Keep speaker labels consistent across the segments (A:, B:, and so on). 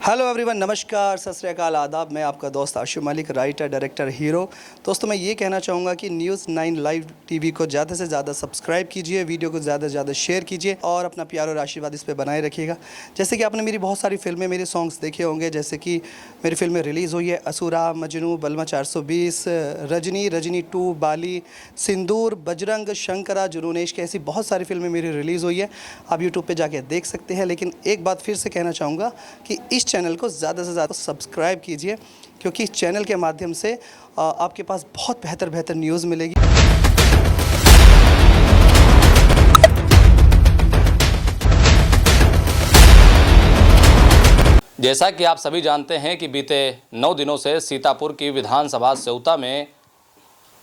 A: Hello everyone, नमस्कार, सत श्री अकाल, आदाब। मैं आपका दोस्त आशु मलिक, राइटर, डायरेक्टर, हीरो। दोस्तों, मैं ये कहना चाहूँगा कि न्यूज़ 9 लाइव टीवी को ज़्यादा से ज़्यादा सब्सक्राइब कीजिए, वीडियो को ज़्यादा से ज़्यादा शेयर कीजिए और अपना प्यार और आशीर्वाद इस पर बनाए रखिएगा। जैसे कि आपने मेरी बहुत सारी फिल्में, मेरे सॉन्ग्स देखे होंगे। जैसे कि मेरी फिल्में रिलीज़ हुई है असुरा, मजनू, बलमा 420, रजनी, रजनी 2, बाली, सिंदूर, बजरंग, शंकरा, जुनूनेश की ऐसी बहुत सारी फिल्में मेरी रिलीज़ हुई है। आप यूट्यूब पर जाके देख सकते हैं। लेकिन एक बात फिर से कहना चाहूँगा कि इस चैनल को ज़्यादा से ज़्यादा सब्सक्राइब कीजिए, क्योंकि इस चैनल के माध्यम से आपके पास बहुत बेहतर न्यूज़ मिलेगी।
B: जैसा कि आप सभी जानते हैं कि बीते 9 दिनों से सीतापुर की विधानसभा सेवता में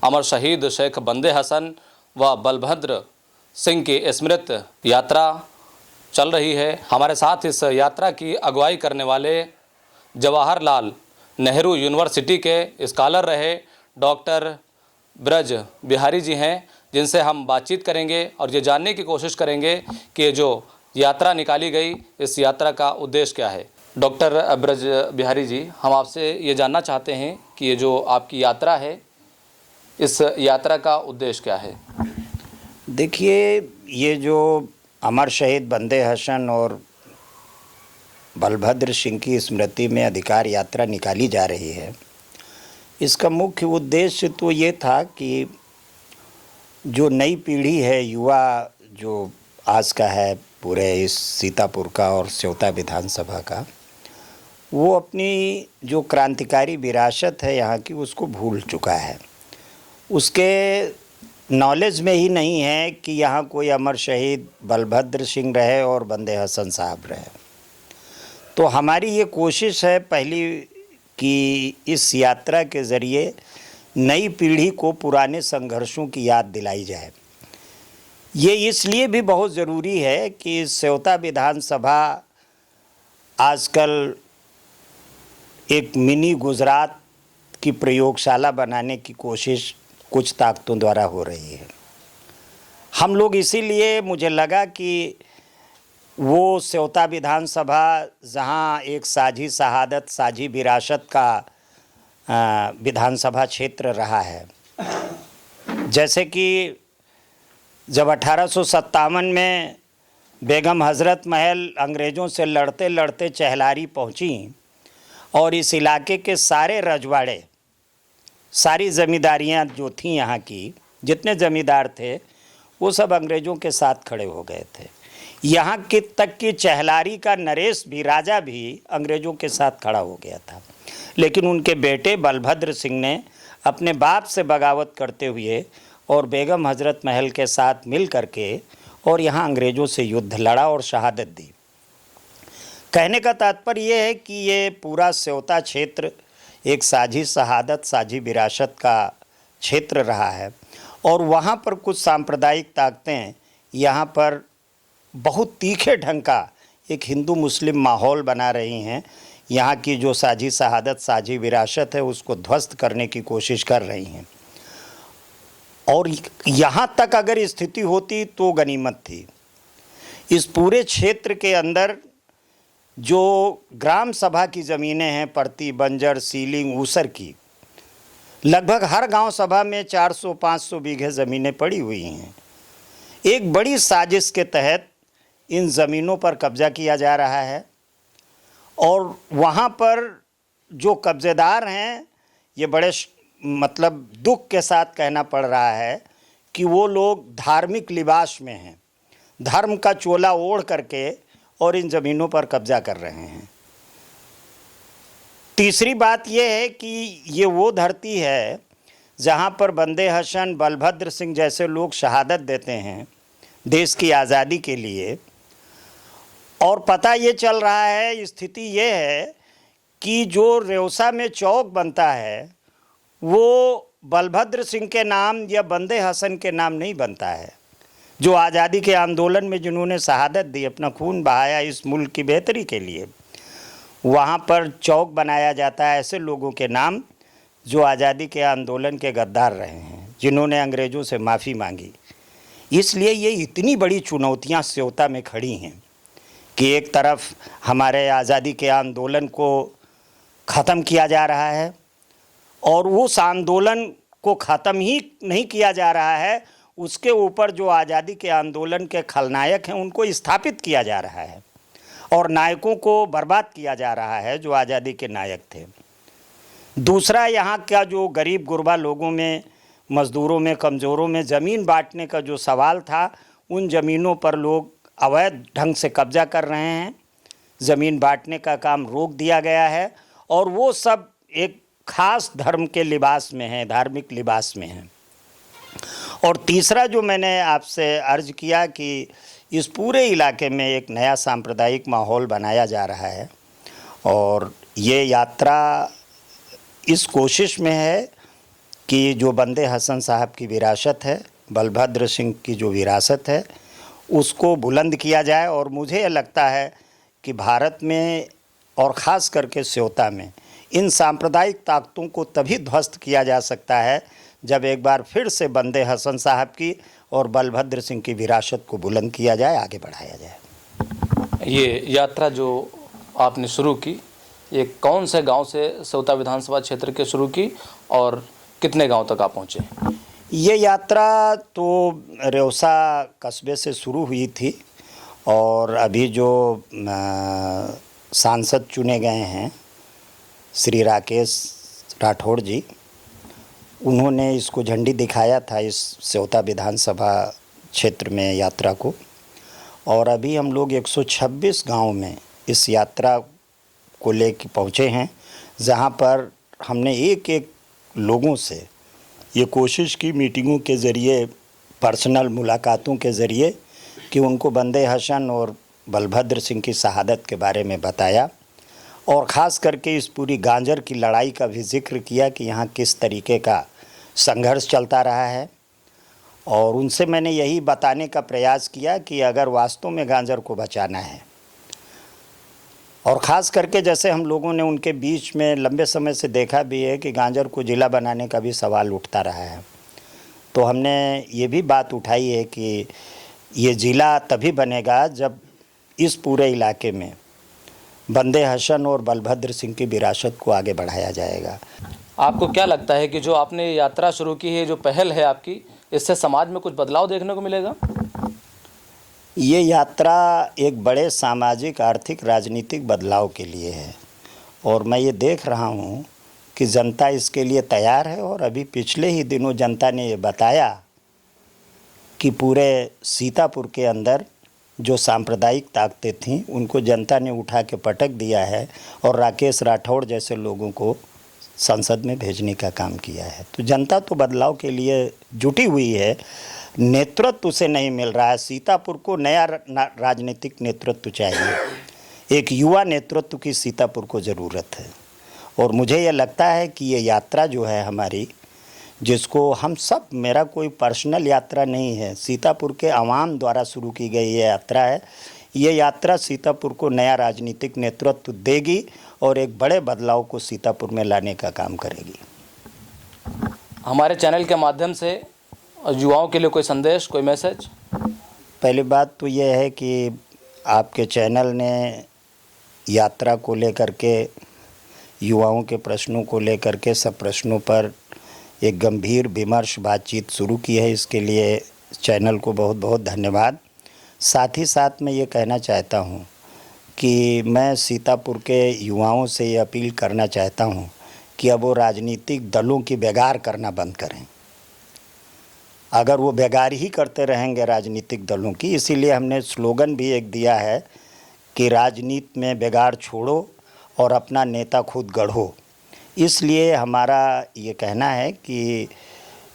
B: अमर शहीद शेख बंदे हसन व बलभद्र सिंह की स्मृति यात्रा चल रही है। हमारे साथ इस यात्रा की अगुवाई करने वाले जवाहरलाल नेहरू यूनिवर्सिटी के स्कॉलर रहे डॉक्टर ब्रज बिहारी जी हैं, जिनसे हम बातचीत करेंगे और ये जानने की कोशिश करेंगे कि ये जो यात्रा निकाली गई, इस यात्रा का उद्देश्य क्या है। डॉक्टर ब्रज बिहारी जी, हम आपसे ये जानना चाहते हैं कि ये जो आपकी यात्रा है, इस यात्रा का उद्देश्य क्या है।
C: देखिए, ये जो अमर शहीद बंदे हसन और बलभद्र सिंह की स्मृति में अधिकार यात्रा निकाली जा रही है, इसका मुख्य उद्देश्य तो ये था कि जो नई पीढ़ी है, युवा जो आज का है पूरे इस सीतापुर का और सेवता विधानसभा का, वो अपनी जो क्रांतिकारी विरासत है यहाँ की, उसको भूल चुका है। उसके नॉलेज में ही नहीं है कि यहाँ कोई अमर शहीद बलभद्र सिंह रहे और बंदे हसन साहब रहे। तो हमारी ये कोशिश है पहली कि इस यात्रा के ज़रिए नई पीढ़ी को पुराने संघर्षों की याद दिलाई जाए। ये इसलिए भी बहुत ज़रूरी है कि सेवता विधानसभा आजकल एक मिनी गुजरात की प्रयोगशाला बनाने की कोशिश कुछ ताकतों द्वारा हो रही है। हम लोग इसीलिए, मुझे लगा कि वो सेवता विधानसभा जहाँ एक साझी शहादत, साझी विरासत का विधानसभा क्षेत्र रहा है। जैसे कि जब 1857 में बेगम हज़रत महल अंग्रेज़ों से लड़ते लड़ते चहलारी पहुँची और इस इलाके के सारे रजवाड़े, सारी ज़मींदारियाँ जो थीं यहाँ की, जितने ज़मींदार थे, वो सब अंग्रेज़ों के साथ खड़े हो गए थे। यहाँ की तक कि चहलारी का नरेश भी, राजा भी अंग्रेज़ों के साथ खड़ा हो गया था। लेकिन उनके बेटे बलभद्र सिंह ने अपने बाप से बगावत करते हुए और बेगम हज़रत महल के साथ मिल करके और यहाँ अंग्रेज़ों से युद्ध लड़ा और शहादत दी। कहने का तात्पर्य ये है कि ये पूरा सेवता क्षेत्र एक साझी शहादत, साझी विरासत का क्षेत्र रहा है और वहाँ पर कुछ सांप्रदायिक ताकतें यहाँ पर बहुत तीखे ढंग का एक हिंदू मुस्लिम माहौल बना रही हैं। यहाँ की जो साझी शहादत, साझी विरासत है, उसको ध्वस्त करने की कोशिश कर रही हैं। और यहाँ तक अगर स्थिति होती तो गनीमत थी। इस पूरे क्षेत्र के अंदर जो ग्राम सभा की ज़मीनें हैं, परती, बंजर, सीलिंग, ऊसर की, लगभग हर गांव सभा में 400-500 बीघे ज़मीनें पड़ी हुई हैं। एक बड़ी साजिश के तहत इन ज़मीनों पर कब्ज़ा किया जा रहा है और वहाँ पर जो कब्ज़ेदार हैं, ये बड़े मतलब दुख के साथ कहना पड़ रहा है कि वो लोग धार्मिक लिबास में हैं, धर्म का चोला ओढ़ करके और इन ज़मीनों पर कब्ज़ा कर रहे हैं। तीसरी बात ये है कि ये वो धरती है जहाँ पर बंदे हसन, बलभद्र सिंह जैसे लोग शहादत देते हैं देश की आज़ादी के लिए। और पता ये चल रहा है, स्थिति ये है कि जो रेवसा में चौक बनता है वो बलभद्र सिंह के नाम या बंदे हसन के नाम नहीं बनता है। जो आज़ादी के आंदोलन में जिन्होंने शहादत दी, अपना खून बहाया इस मुल्क की बेहतरी के लिए, वहाँ पर चौक बनाया जाता है ऐसे लोगों के नाम जो आज़ादी के आंदोलन के गद्दार रहे हैं, जिन्होंने अंग्रेज़ों से माफ़ी मांगी। इसलिए ये इतनी बड़ी चुनौतियाँ सेवता में खड़ी हैं कि एक तरफ हमारे आज़ादी के आंदोलन को ख़त्म किया जा रहा है और उस आंदोलन को ख़त्म ही नहीं किया जा रहा है, उसके ऊपर जो आज़ादी के आंदोलन के खलनायक हैं उनको स्थापित किया जा रहा है और नायकों को बर्बाद किया जा रहा है जो आज़ादी के नायक थे। दूसरा, यहाँ का जो गरीब गुरबा लोगों में, मज़दूरों में, कमज़ोरों में ज़मीन बांटने का जो सवाल था, उन ज़मीनों पर लोग अवैध ढंग से कब्जा कर रहे हैं। ज़मीन बांटने का काम रोक दिया गया है और वो सब एक खास धर्म के लिबास में है, धार्मिक लिबास में है। और तीसरा जो मैंने आपसे अर्ज़ किया कि इस पूरे इलाके में एक नया सांप्रदायिक माहौल बनाया जा रहा है और ये यात्रा इस कोशिश में है कि जो बंदे हसन साहब की विरासत है, बलभद्र सिंह की जो विरासत है, उसको बुलंद किया जाए। और मुझे लगता है कि भारत में और ख़ास करके स्योता में इन सांप्रदायिक ताकतों को तभी ध्वस्त किया जा सकता है जब एक बार फिर से बंदे हसन साहब की और बलभद्र सिंह की विरासत को बुलंद किया जाए, आगे बढ़ाया जाए।
B: ये यात्रा जो आपने शुरू की, ये कौन से गांव से स्योता विधानसभा क्षेत्र के शुरू की और कितने गांव तक आप पहुँचे?
C: ये यात्रा तो रेवसा कस्बे से शुरू हुई थी और अभी जो सांसद चुने गए हैं श्री राकेश राठौड़ जी, उन्होंने इसको झंडी दिखाया था इस स्योता विधानसभा क्षेत्र में यात्रा को। और अभी हम लोग 126 गांव में इस यात्रा को लेके पहुँचे हैं, जहां पर हमने एक एक लोगों से ये कोशिश की मीटिंगों के ज़रिए, पर्सनल मुलाकातों के ज़रिए, कि उनको बंदे हसन और बलभद्र सिंह की शहादत के बारे में बताया और ख़ास करके इस पूरी गांजर की लड़ाई का भी जिक्र किया कि यहाँ किस तरीके का संघर्ष चलता रहा है। और उनसे मैंने यही बताने का प्रयास किया कि अगर वास्तव में गांजर को बचाना है, और ख़ास करके जैसे हम लोगों ने उनके बीच में लंबे समय से देखा भी है कि गांजर को ज़िला बनाने का भी सवाल उठता रहा है, तो हमने ये भी बात उठाई है कि ये ज़िला तभी बनेगा जब इस पूरे इलाके में बंदे हसन और बलभद्र सिंह की विरासत को आगे बढ़ाया जाएगा।
B: आपको क्या लगता है कि जो आपने यात्रा शुरू की है, जो पहल है आपकी, इससे समाज में कुछ बदलाव देखने को मिलेगा?
C: ये यात्रा एक बड़े सामाजिक, आर्थिक, राजनीतिक बदलाव के लिए है और मैं ये देख रहा हूँ कि जनता इसके लिए तैयार है। और अभी पिछले ही दिनों जनता ने ये बताया कि पूरे सीतापुर के अंदर जो सांप्रदायिक ताकतें थीं उनको जनता ने उठा के पटक दिया है और राकेश राठौड़ जैसे लोगों को संसद में भेजने का काम किया है। तो जनता तो बदलाव के लिए जुटी हुई है, नेतृत्व उसे नहीं मिल रहा है। सीतापुर को नया राजनीतिक नेतृत्व चाहिए, एक युवा नेतृत्व की सीतापुर को ज़रूरत है। और मुझे ये लगता है कि ये यात्रा जो है हमारी, जिसको हम सब, मेरा कोई पर्सनल यात्रा नहीं है, सीतापुर के आवाम द्वारा शुरू की गई ये यात्रा है। ये यात्रा सीतापुर को नया राजनीतिक नेतृत्व देगी और एक बड़े बदलाव को सीतापुर में लाने का काम करेगी।
B: हमारे चैनल के माध्यम से युवाओं के लिए कोई संदेश, कोई मैसेज?
C: पहली बात तो ये है कि आपके चैनल ने यात्रा को लेकर के, युवाओं के प्रश्नों को लेकर के, सब प्रश्नों पर एक गंभीर विमर्श बातचीत शुरू की है। इसके लिए चैनल को बहुत बहुत धन्यवाद। साथ ही साथ मैं ये कहना चाहता हूँ कि मैं सीतापुर के युवाओं से ये अपील करना चाहता हूँ कि अब वो राजनीतिक दलों की बेगार करना बंद करें। अगर वो बेगार ही करते रहेंगे राजनीतिक दलों की, इसीलिए हमने स्लोगन भी एक दिया है कि राजनीति में बेगार छोड़ो और अपना नेता खुद गढ़ो। इसलिए हमारा ये कहना है कि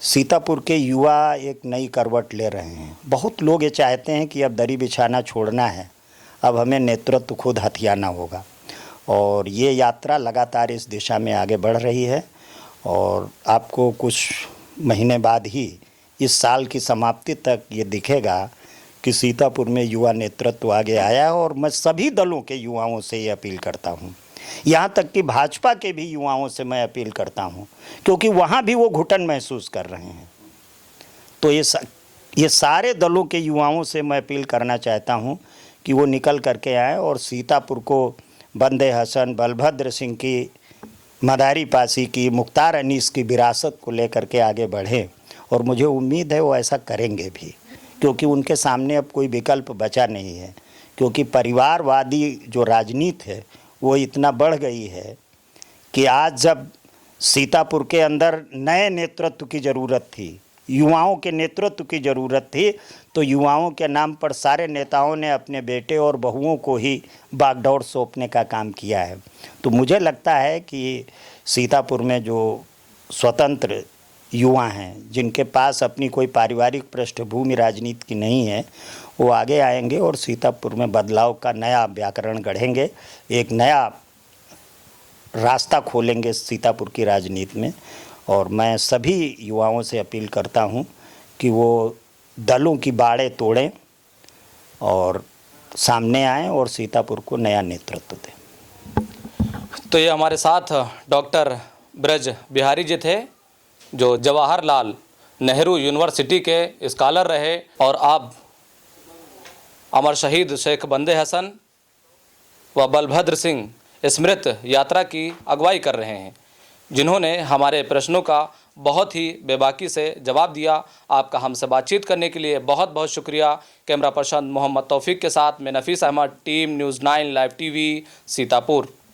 C: सीतापुर के युवा एक नई करवट ले रहे हैं। बहुत लोग ये चाहते हैं कि अब दरी बिछाना छोड़ना है, अब हमें नेतृत्व खुद हथियाना होगा। और ये यात्रा लगातार इस दिशा में आगे बढ़ रही है और आपको कुछ महीने बाद ही, इस साल की समाप्ति तक, ये दिखेगा कि सीतापुर में युवा नेतृत्व आगे आया है। और मैं सभी दलों के युवाओं से ये अपील करता हूँ, यहाँ तक कि भाजपा के भी युवाओं से मैं अपील करता हूँ, क्योंकि वहाँ भी वो घुटन महसूस कर रहे हैं। तो ये सारे दलों के युवाओं से मैं अपील करना चाहता हूँ कि वो निकल करके आए और सीतापुर को बंदे हसन, बलभद्र सिंह की, मदारी पासी की, मुख्तार अनीस की विरासत को लेकर के आगे बढ़ें। और मुझे उम्मीद है वो ऐसा करेंगे भी, क्योंकि उनके सामने अब कोई विकल्प बचा नहीं है। क्योंकि परिवारवादी जो राजनीति है वो इतना बढ़ गई है कि आज जब सीतापुर के अंदर नए नेतृत्व की ज़रूरत थी, युवाओं के नेतृत्व की ज़रूरत थी, तो युवाओं के नाम पर सारे नेताओं ने अपने बेटे और बहुओं को ही बागडोर सौंपने का काम किया है। तो मुझे लगता है कि सीतापुर में जो स्वतंत्र युवा हैं, जिनके पास अपनी कोई पारिवारिक पृष्ठभूमि राजनीति की नहीं है, वो आगे आएंगे और सीतापुर में बदलाव का नया व्याकरण गढ़ेंगे, एक नया रास्ता खोलेंगे सीतापुर की राजनीति में। और मैं सभी युवाओं से अपील करता हूं कि वो दलों की बाड़ें तोड़ें और सामने आएं और सीतापुर को नया नेतृत्व दें।
B: तो ये हमारे साथ डॉक्टर ब्रज बिहारी जी थे, जो जवाहरलाल नेहरू यूनिवर्सिटी के स्कॉलर रहे और अब अमर शहीद शेख बंदे हसन व बलभद्र सिंह स्मृत यात्रा की अगुवाई कर रहे हैं, जिन्होंने हमारे प्रश्नों का बहुत ही बेबाकी से जवाब दिया। आपका हमसे बातचीत करने के लिए बहुत बहुत शुक्रिया। कैमरा पर्सन मोहम्मद तौफीक के साथ मैं Nafees Ahmad, team news 9 live TV, Sitapur.